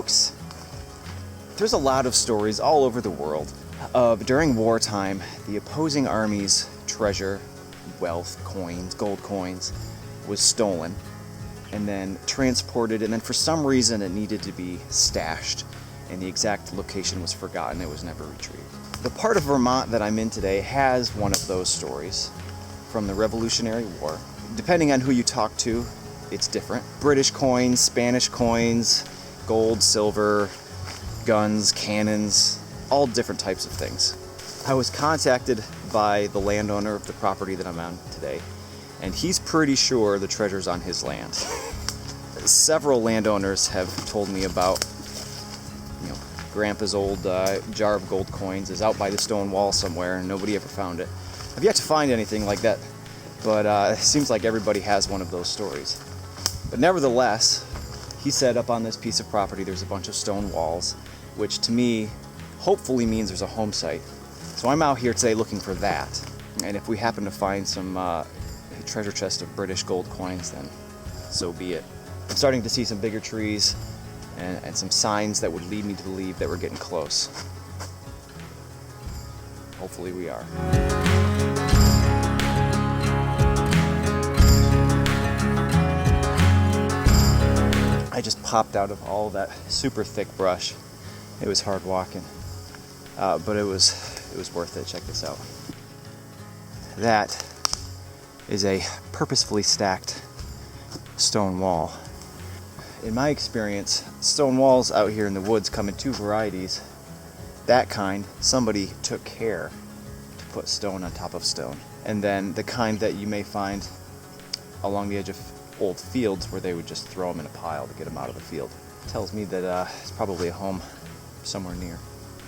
folks. There's a lot of stories all over the world of during wartime, the opposing army's treasure, wealth, coins, gold coins, was stolen and then transported, and then for some reason it needed to be stashed, and the exact location was forgotten. It was never retrieved. The part of Vermont that I'm in today has one of those stories from the Revolutionary War. Depending on who you talk to, it's different. British coins, Spanish coins, gold, silver, guns, cannons, all different types of things. I was contacted by the landowner of the property that I'm on today, and he's pretty sure the treasure's on his land. Several landowners have told me about, Grandpa's old jar of gold coins is out by the stone wall somewhere and nobody ever found it. I've yet to find anything like that, but it seems like everybody has one of those stories. But nevertheless, he said up on this piece of property there's a bunch of stone walls, which to me hopefully means there's a home site. So I'm out here today looking for that, and if we happen to find some treasure chest of British gold coins, then so be it. I'm starting to see some bigger trees and some signs that would lead me to believe that we're getting close. Hopefully we are. I just popped out of all that super thick brush. It was hard walking, but it was worth it. Check this out. That is a purposefully stacked stone wall. In my experience, stone walls out here in the woods come in two varieties. That kind, somebody took care to put stone on top of stone. And then the kind that you may find along the edge of old fields where they would just throw them in a pile to get them out of the field. Tells me that it's probably a home somewhere near.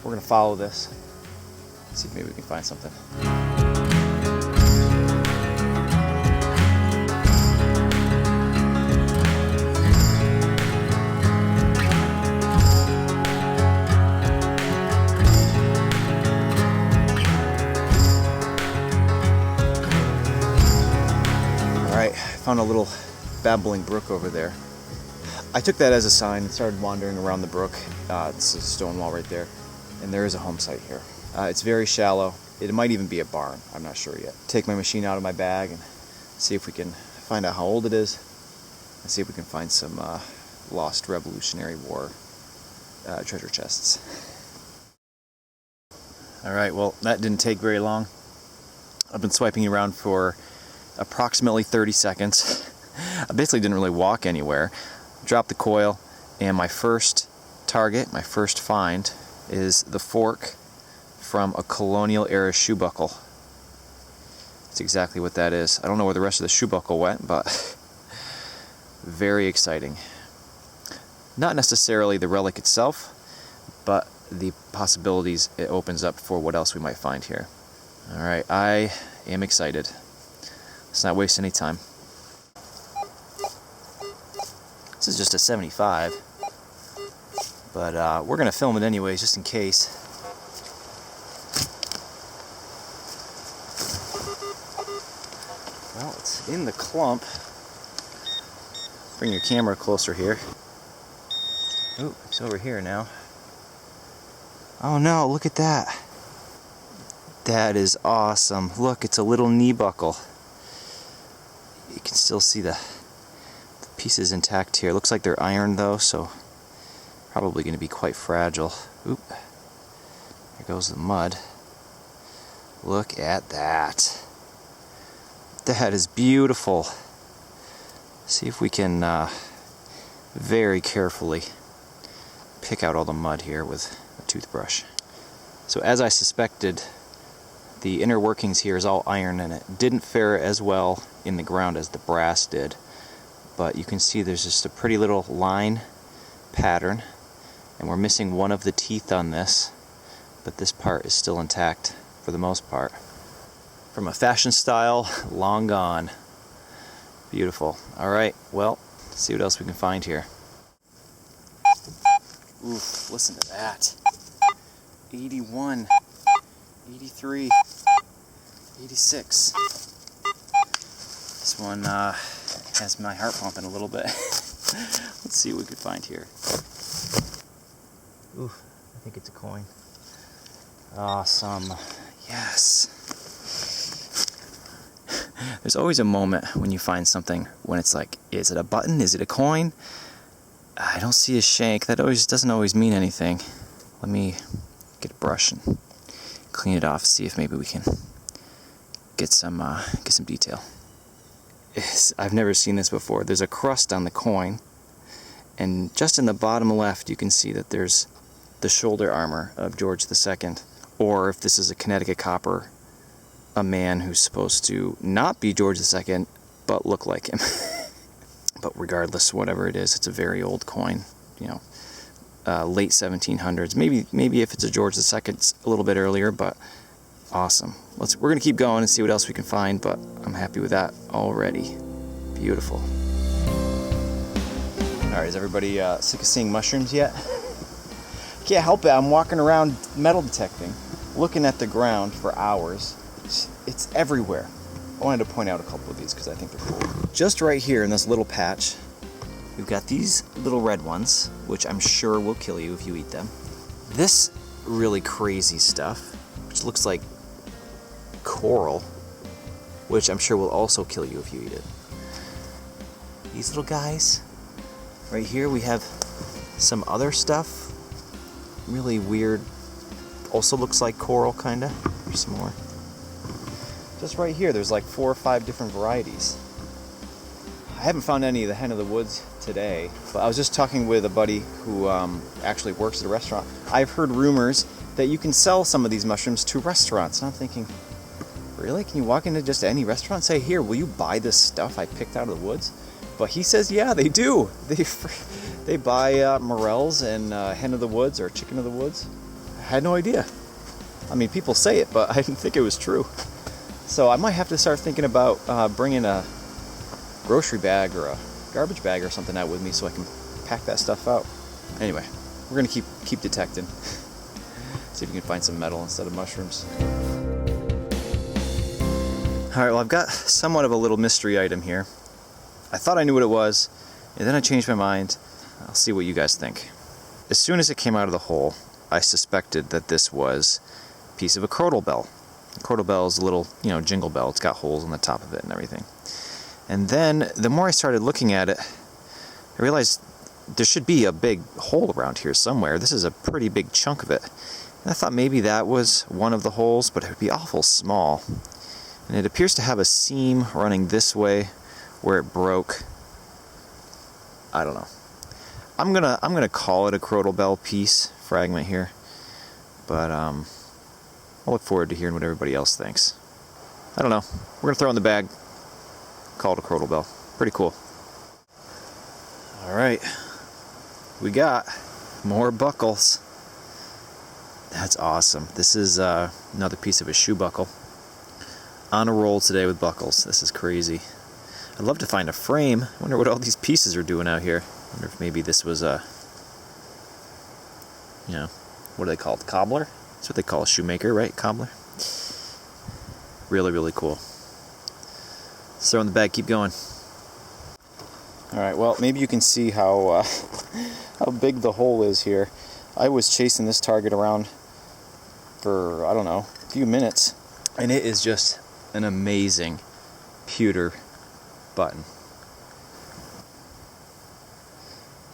We're gonna follow this, see if maybe we can find something. Found a little babbling brook over there. I took that as a sign and started wandering around the brook. It's a stone wall right there, and there is a home site here. It's very shallow. It might even be a barn. I'm not sure yet. Take my machine out of my bag and see if we can find out how old it is, and see if we can find some lost Revolutionary War treasure chests. All right, well, that didn't take very long. I've been swiping around for approximately 30 seconds. I basically didn't really walk anywhere. Dropped the coil, and my first target, my first find, is the fork from a colonial era shoe buckle. That's exactly what that is. I don't know where the rest of the shoe buckle went, but very exciting. Not necessarily the relic itself, but the possibilities it opens up for what else we might find here. Alright, I am excited. Let's not waste any time. This is just a 75, but we're going to film it anyways, just in case. Well, it's in the clump. Bring your camera closer here. Oh, it's over here now. Oh no, look at that. That is awesome. Look, it's a little knee buckle. You can still see the pieces intact here. Looks like they're iron though, so probably going to be quite fragile. Oop. There goes the mud. Look at that. That is beautiful. See if we can very carefully pick out all the mud here with a toothbrush. So as I suspected, the inner workings here is all iron, and it didn't fare as well in the ground as the brass did. But you can see there's just a pretty little line pattern, and we're missing one of the teeth on this, but this part is still intact for the most part. From a fashion style, long gone. Beautiful. Alright, well, let's see what else we can find here. Oof, listen to that. 81, 83, 86. This one has my heart pumping a little bit. Let's see what we can find here. Ooh, I think it's a coin. Awesome. Yes. There's always a moment when you find something when it's like, is it a button? Is it a coin? I don't see a shank. That doesn't always mean anything. Let me get a brush and clean it off, see if maybe we can get some detail. I've never seen this before. There's a crust on the coin, and just in the bottom left you can see that there's the shoulder armor of George II, or if this is a Connecticut copper, a man who's supposed to not be George II but look like him. But regardless, whatever it is, it's a very old coin, you know, late 1700s. Maybe if it's a George II, it's a little bit earlier, but awesome. We're gonna keep going and see what else we can find, but I'm happy with that already. Beautiful. All right, is everybody sick of seeing mushrooms yet? Can't help it. I'm walking around metal detecting, looking at the ground for hours. It's everywhere. I wanted to point out a couple of these because I think they're cool. Just right here in this little patch, we've got these little red ones, which I'm sure will kill you if you eat them. This really crazy stuff, which looks like coral, which I'm sure will also kill you if you eat it. These little guys. Right here we have some other stuff. Really weird. Also looks like coral, kinda. There's some more. Just right here, there's like 4 or 5 different varieties. I haven't found any of the hen of the woods today, but I was just talking with a buddy who actually works at a restaurant. I've heard rumors that you can sell some of these mushrooms to restaurants, and I'm thinking, really? Can you walk into just any restaurant and say, here, will you buy this stuff I picked out of the woods? But he says, yeah, they do. They buy morels and hen of the woods or chicken of the woods. I had no idea. I mean, people say it, but I didn't think it was true. So I might have to start thinking about bringing a grocery bag or a garbage bag or something out with me so I can pack that stuff out. Anyway, we're gonna keep detecting. See if we can find some metal instead of mushrooms. All right, well, I've got somewhat of a little mystery item here. I thought I knew what it was, and then I changed my mind. I'll see what you guys think. As soon as it came out of the hole, I suspected that this was a piece of a crotal bell. A crotal bell is a little, jingle bell. It's got holes on the top of it and everything. And then, the more I started looking at it, I realized there should be a big hole around here somewhere. This is a pretty big chunk of it. And I thought maybe that was one of the holes, but it would be awful small. And it appears to have a seam running this way where it broke. I don't know. I'm gonna call it a crotal bell piece fragment here, but I'll look forward to hearing what everybody else thinks. I don't know. We're gonna throw it in the bag. Call it a crotal bell. Pretty cool. All right, we got more buckles. That's awesome. This is another piece of a shoe buckle. On a roll today with buckles. This is crazy. I'd love to find a frame. I wonder what all these pieces are doing out here. I wonder if maybe this was a, what do they call it? Cobbler? That's what they call a shoemaker, right? Cobbler? Really, really cool. Let's throw in the bag, keep going. Alright, well, maybe you can see how big the hole is here. I was chasing this target around for, I don't know, a few minutes, and it is just an amazing pewter button.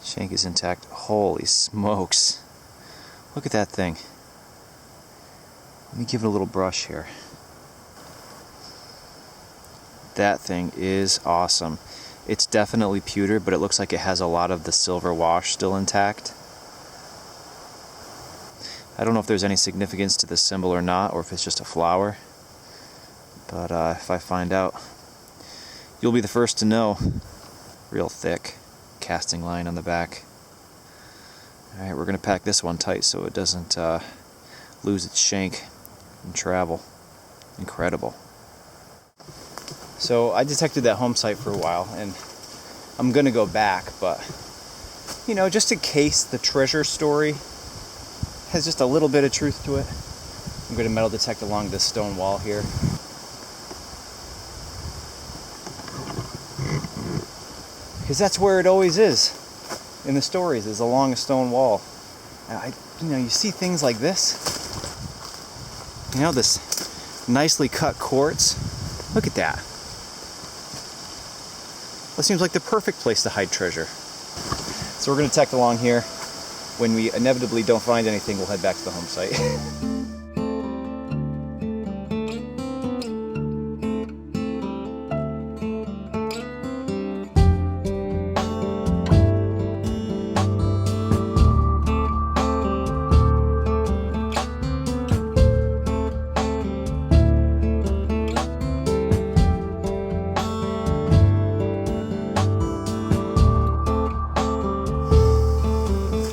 Shank is intact. Holy smokes. Look at that thing. Let me give it a little brush here. That thing is awesome. It's definitely pewter, but it looks like it has a lot of the silver wash still intact. I don't know if there's any significance to the symbol or not, or if it's just a flower. But if I find out, you'll be the first to know. Real thick casting line on the back. Alright, we're going to pack this one tight so it doesn't lose its shank and travel. Incredible. So I detected that home site for a while, and I'm going to go back, but, just in case the treasure story has just a little bit of truth to it, I'm going to metal detect along this stone wall here. Because that's where it always is in the stories, is along a stone wall. And I you know, you see things like this. You know, this nicely cut quartz. Look at that. That seems like the perfect place to hide treasure. So we're going to tack along here. When we inevitably don't find anything, we'll head back to the home site.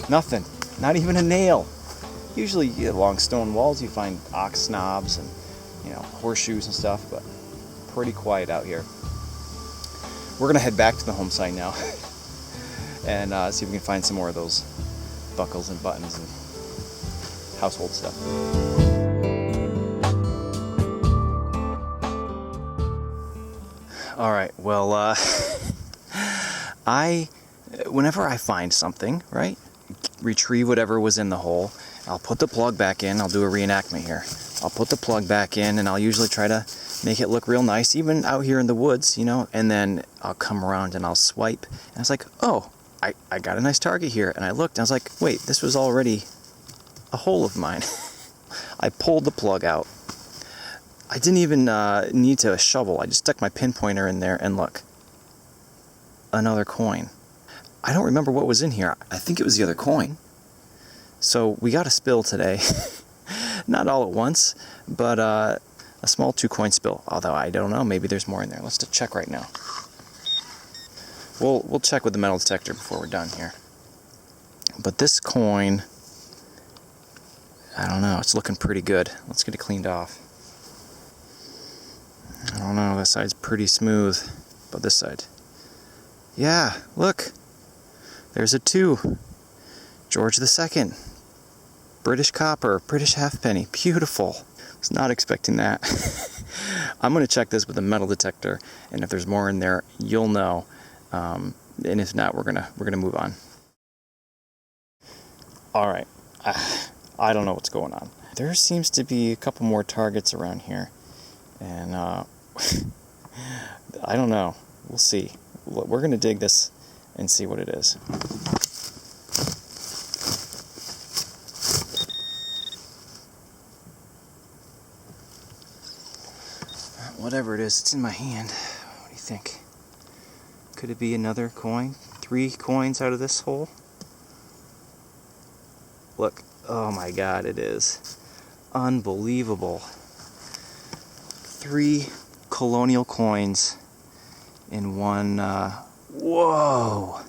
Nothing. Not even a nail. Usually along stone walls you find ox snobs and, you know, horseshoes and stuff, but pretty quiet out here. We're gonna head back to the home site now and see if we can find some more of those buckles and buttons and household stuff. All right, well, whenever I find something, right, retrieve whatever was in the hole, I'll put the plug back in. I'll do a reenactment here. I'll put the plug back in and I'll usually try to make it look real nice, even out here in the woods, you know, and then I'll come around and I'll swipe and it's like, oh, I got a nice target here. And I looked and I was like, wait, this was already a hole of mine. I pulled the plug out. I didn't even need to shovel. I just stuck my pinpointer in there and look, another coin. I don't remember what was in here. I think it was the other coin. So we got a spill today. Not all at once, but a small 2-coin spill. Although I don't know, maybe there's more in there. Let's just check right now. We'll check with the metal detector before we're done here. But this coin, I don't know, it's looking pretty good. Let's get it cleaned off. I don't know, this side's pretty smooth, but this side. Yeah, look. There's a 2. George II. British copper, British halfpenny. Beautiful. Was not expecting that. I'm going to check this with a metal detector, and if there's more in there, you'll know. And if not, we're gonna move on. All right. I don't know what's going on. There seems to be a couple more targets around here, and I don't know. We'll see. We're going to dig this and see what it is. Whatever it is, it's in my hand. What do you think? Could it be another coin? 3 coins out of this hole? Look. Oh my God, it is. Unbelievable. 3 colonial coins in one. Whoa!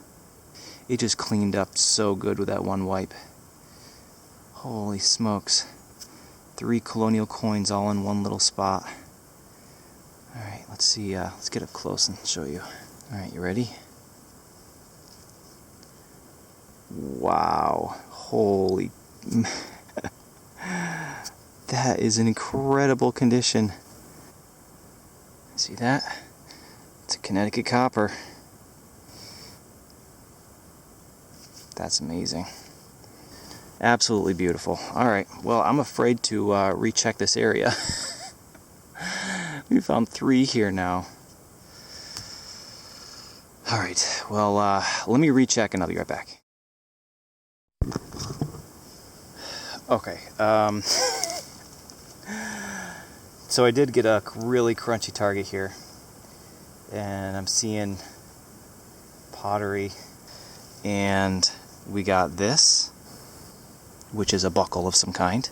It just cleaned up so good with that one wipe. Holy smokes. 3 colonial coins all in one little spot. Alright, let's see, let's get up close and show you. Alright, you ready? Wow. Holy... That is in incredible condition. See that? It's a Connecticut copper. That's amazing. Absolutely beautiful. Alright, well, I'm afraid to recheck this area. We found 3 here now. Alright, well, let me recheck and I'll be right back. Okay, so I did get a really crunchy target here. And I'm seeing pottery. And we got this, which is a buckle of some kind.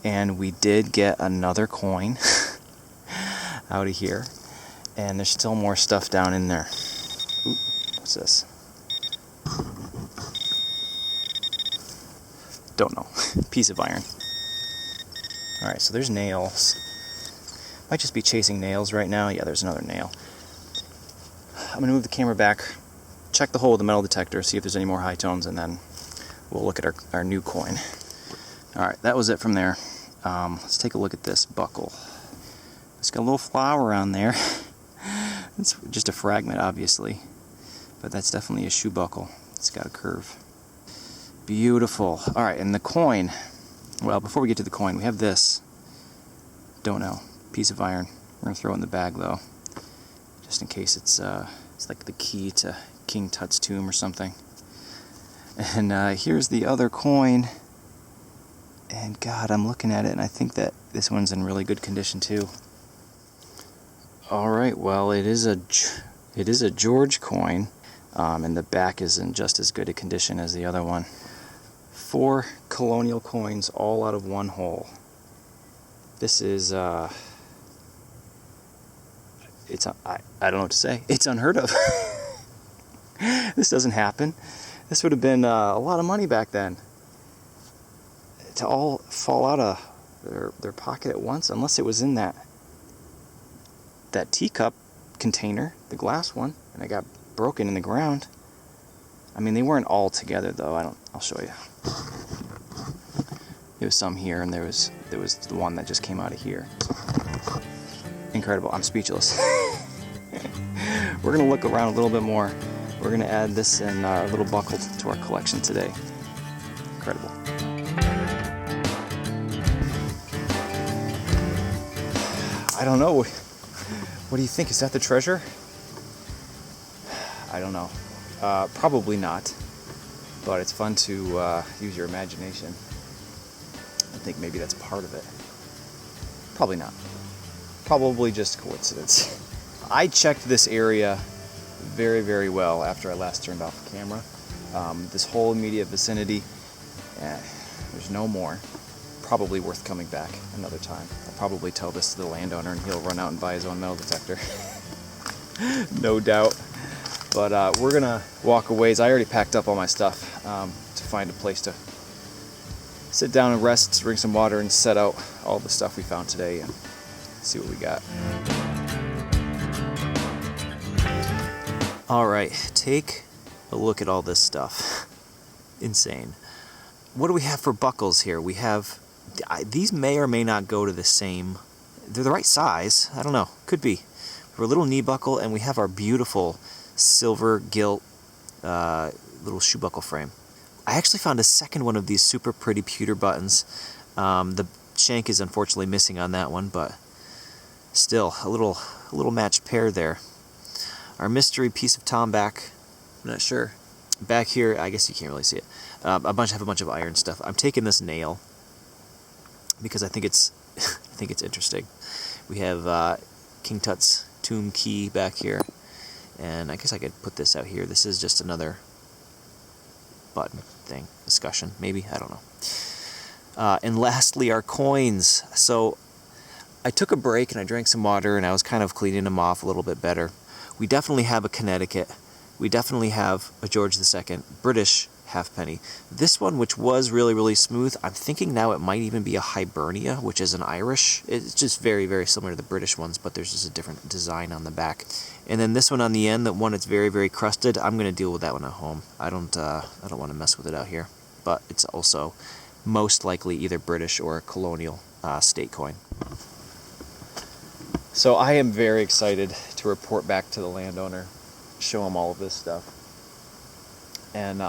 And we did get another coin out of here. And there's still more stuff down in there. Ooh, what's this? Don't know. Piece of iron. Alright, so there's nails. Might just be chasing nails right now. Yeah, there's another nail. I'm going to move the camera back, check the hole with the metal detector, see if there's any more high tones, and then we'll look at our new coin. Alright, that was it from there. Let's take a look at this buckle. It's got a little flower on there. It's just a fragment, obviously, but that's definitely a shoe buckle. It's got a curve. Beautiful. All right, and the coin. Well, before we get to the coin, we have this. Don't know. Piece of iron. We're gonna throw it in the bag though, just in case it's like the key to King Tut's tomb or something. And here's the other coin. And God, I'm looking at it, and I think that this one's in really good condition too. All right, well, it is a George coin, and the back is in just as good a condition as the other one. 4 colonial coins, all out of one hole. This is I don't know what to say. It's unheard of. This doesn't happen. This would have been a lot of money back then. To all fall out of their pocket at once, unless it was in that teacup container, the glass one, and it got broken in the ground. I mean, they weren't all together though. I'll show you. There was some here, and there was the one that just came out of here. Incredible. I'm speechless. We're gonna look around a little bit more. We're gonna add this in our little buckle to our collection today. Incredible. I don't know. What do you think? Is that the treasure? I don't know. Probably not. But it's fun to use your imagination. I think maybe that's part of it. Probably not. Probably just coincidence. I checked this area very, very well after I last turned off the camera. This whole immediate vicinity, there's no more. Probably worth coming back another time. I'll probably tell this to the landowner and he'll run out and buy his own metal detector. No doubt. But we're gonna walk a ways. I already packed up all my stuff to find a place to sit down and rest, drink some water, and set out all the stuff we found today and see what we got. All right, take a look at all this stuff. Insane. What do we have for buckles here? We have, these may or may not go to the same, they're the right size, I don't know, could be. We're a little knee buckle, and we have our beautiful silver gilt little shoe buckle frame. I actually found a second one of these super pretty pewter buttons. The shank is unfortunately missing on that one, but still a little matched pair there. Our mystery piece of tomback, I'm not sure. Back here, I guess you can't really see it. Have a bunch of iron stuff. I'm taking this nail because I think it's interesting. We have King Tut's tomb key back here, and I guess I could put this out here. This is just another button thing, discussion, maybe, I don't know. And lastly, our coins. So I took a break and I drank some water, and I was kind of cleaning them off a little bit better. We definitely have a Connecticut. We definitely have a George II, British halfpenny. This one, which was really, really smooth, I'm thinking now it might even be a Hibernia, which is an Irish. It's just very, very similar to the British ones, but there's just a different design on the back. And then this one on the end, the one that's very, very crusted, I'm going to deal with that one at home. I don't want to mess with it out here. But it's also most likely either British or a colonial state coin. So I am very excited to report back to the landowner, show him all of this stuff. And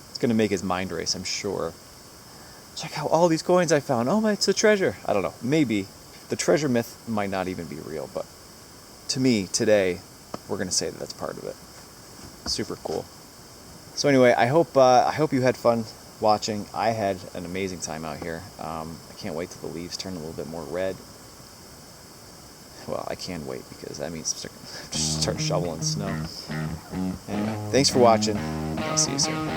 it's going to make his mind race, I'm sure. Check out all these coins I found. Oh my, it's a treasure. I don't know. Maybe. The treasure myth might not even be real, but to me, today, we're going to say that that's part of it. Super cool. So anyway, I hope you had fun watching. I had an amazing time out here. I can't wait till the leaves turn a little bit more red. Well, I can wait because that means start shoveling snow. Anyway, thanks for watching. I'll see you soon.